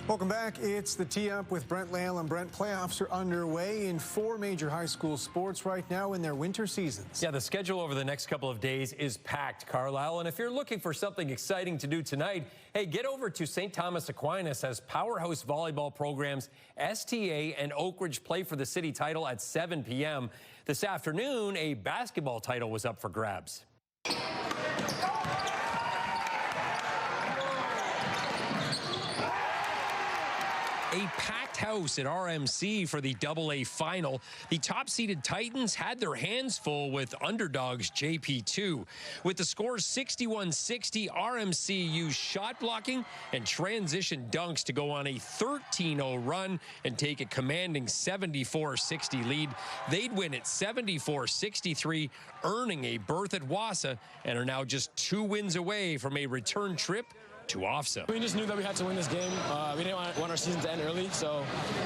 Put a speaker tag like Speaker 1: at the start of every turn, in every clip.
Speaker 1: Welcome back. It's the Tee-Up with Brent Lail and Brent. Playoffs are underway in 4 major high school sports right now in their winter seasons.
Speaker 2: Yeah, the schedule over the next couple of days is packed, Carlisle. And if you're looking for something exciting to do tonight, hey, get over to St. Thomas Aquinas as powerhouse volleyball programs STA and Oak Ridge play for the city title at 7 p.m. This afternoon, a basketball title was up for grabs. A packed house at RMC for the AA final. The top-seeded Titans had their hands full with underdogs JP2. With the score 61-60, RMC used shot blocking and transition dunks to go on a 13-0 run and take a commanding 74-60 lead. They'd win at 74-63, earning a berth at Wassa, and are now just 2 wins away from a return trip to OFSA.
Speaker 3: We just knew that we had to win this game. We didn't want our season to end early, so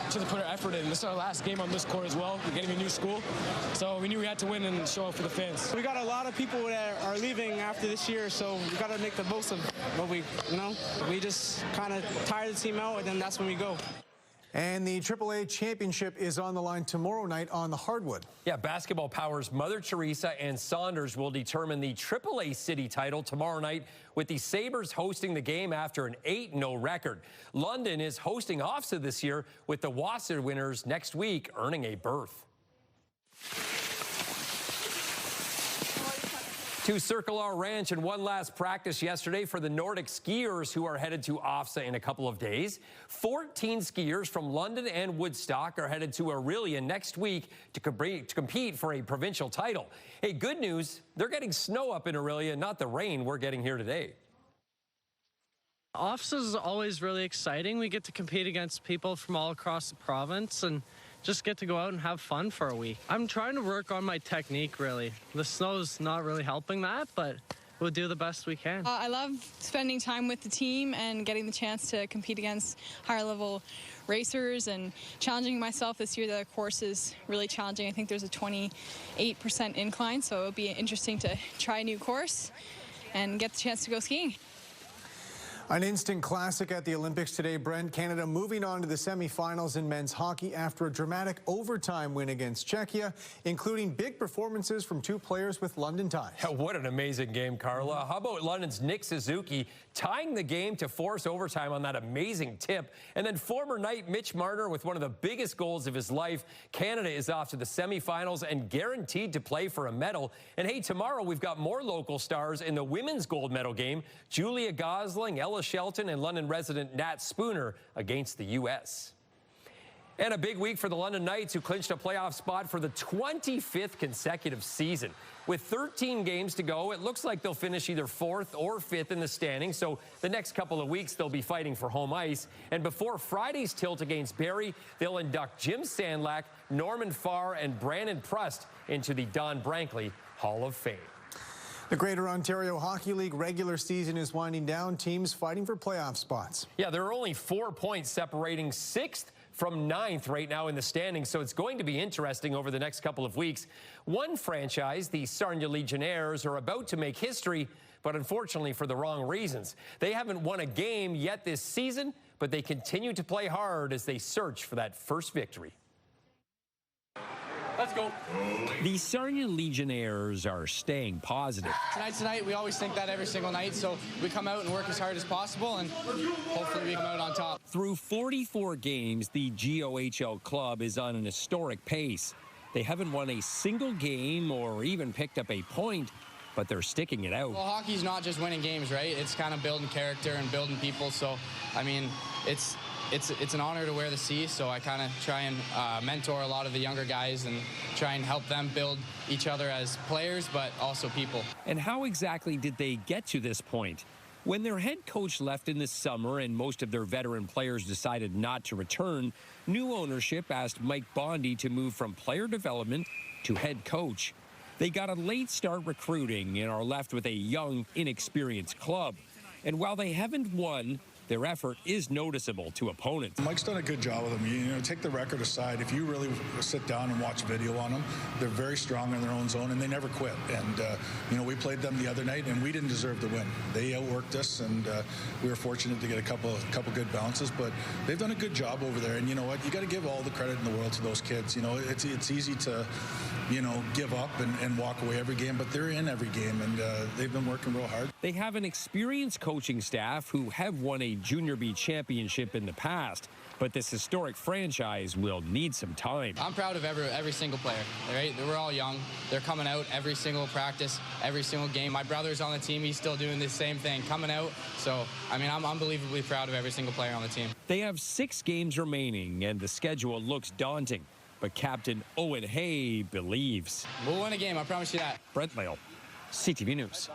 Speaker 3: just to put our effort in. This is our last game on this court as well. We're getting a new school, so we knew we had to win and show up for the fans.
Speaker 4: We got a lot of people that are leaving after this year, so we got to make the most of what we just kind of tire the team out, and then that's when we go.
Speaker 1: And the AAA championship is on the line tomorrow night on the hardwood.
Speaker 2: Yeah, basketball powers Mother Teresa and Saunders will determine the AAA city title tomorrow night, with the Sabres hosting the game after an 8-0 record. London is hosting OFSA this year, with the Wassa winners next week earning a berth. To Circle R Ranch and one last practice yesterday for the Nordic skiers who are headed to OFSA in a couple of days. 14 skiers from London and Woodstock are headed to Aurelia next week to compete for a provincial title. Hey, good news, they're getting snow up in Aurelia, not the rain we're getting here today.
Speaker 5: OFSA is always really exciting. We get to compete against people from all across the province and just get to go out and have fun for a week. I'm trying to work on my technique, really. The snow's not really helping that, but we'll do the best we can.
Speaker 6: I love spending time with the team and getting the chance to compete against higher level racers and challenging myself this year. The course is really challenging. I think there's a 28% incline, so it'll be interesting to try a new course and get the chance to go skiing.
Speaker 1: An instant classic at the Olympics today, Brent. Canada moving on to the semifinals in men's hockey after a dramatic overtime win against Czechia, including big performances from 2 players with London ties.
Speaker 2: What an amazing game, Carla. How about London's Nick Suzuki tying the game to force overtime on that amazing tip? And then former Knight Mitch Marner with one of the biggest goals of his life. Canada is off to the semifinals and guaranteed to play for a medal. And hey, tomorrow we've got more local stars in the women's gold medal game. Julia Gosling, Ella Shelton, and London resident Nat Spooner against the U.S. And a big week for the London Knights, who clinched a playoff spot for the 25th consecutive season. With 13 games to go, it looks like they'll finish either 4th or 5th in the standings, so the next couple of weeks they'll be fighting for home ice. And before Friday's tilt against Barrie, they'll induct Jim Sandlack, Norman Farr, and Brandon Prust into the Don Brankley Hall of Fame.
Speaker 1: The Greater Ontario Hockey League regular season is winding down. Teams fighting for playoff spots.
Speaker 2: Yeah, there are only 4 points separating 6th from 9th right now in the standings, so it's going to be interesting over the next couple of weeks. One franchise, the Sarnia Legionnaires, are about to make history, but unfortunately for the wrong reasons. They haven't won a game yet this season, but they continue to play hard as they search for that first victory.
Speaker 3: Let's go.
Speaker 2: The Sarnia Legionnaires are staying positive.
Speaker 4: Tonight's tonight. We always think that every single night, so we come out and work as hard as possible, and hopefully we come out on top.
Speaker 2: Through 44 games, the GOHL club is on an historic pace. They haven't won a single game or even picked up a point, but they're sticking it out.
Speaker 4: Well, hockey's not just winning games, right? It's kind of building character and building people, so, I mean, it's an honor to wear the C, so I kind of try and mentor a lot of the younger guys and try and help them build each other as players, but also people.
Speaker 2: And how exactly did they get to this point? When their head coach left in the summer and most of their veteran players decided not to return, new ownership asked Mike Bondi to move from player development to head coach. They got a late start recruiting and are left with a young, inexperienced club. And while they haven't won, their effort is noticeable to opponents.
Speaker 7: Mike's done a good job with them. You know, take the record aside. If you really sit down and watch video on them, they're very strong in their own zone, and they never quit. And, you know, we played them the other night, and we didn't deserve the win. They outworked us, and we were fortunate to get a couple good bounces. But they've done a good job over there. And you know what? You got to give all the credit in the world to those kids. You know, it's easy to, you know, give up and walk away every game, but they're in every game, and they've been working real hard.
Speaker 2: They have an experienced coaching staff who have won a Junior B championship in the past, but this historic franchise will need some time.
Speaker 4: I'm proud of every single player, right? We're all young. They're coming out every single practice, every single game. My brother's on the team. He's still doing the same thing, coming out. So, I mean, I'm unbelievably proud of every single player on the team.
Speaker 2: They have 6 games remaining, and the schedule looks daunting. But Captain Owen Hay believes.
Speaker 4: We'll win a game, I promise you that.
Speaker 2: Brent Lale, CTV News.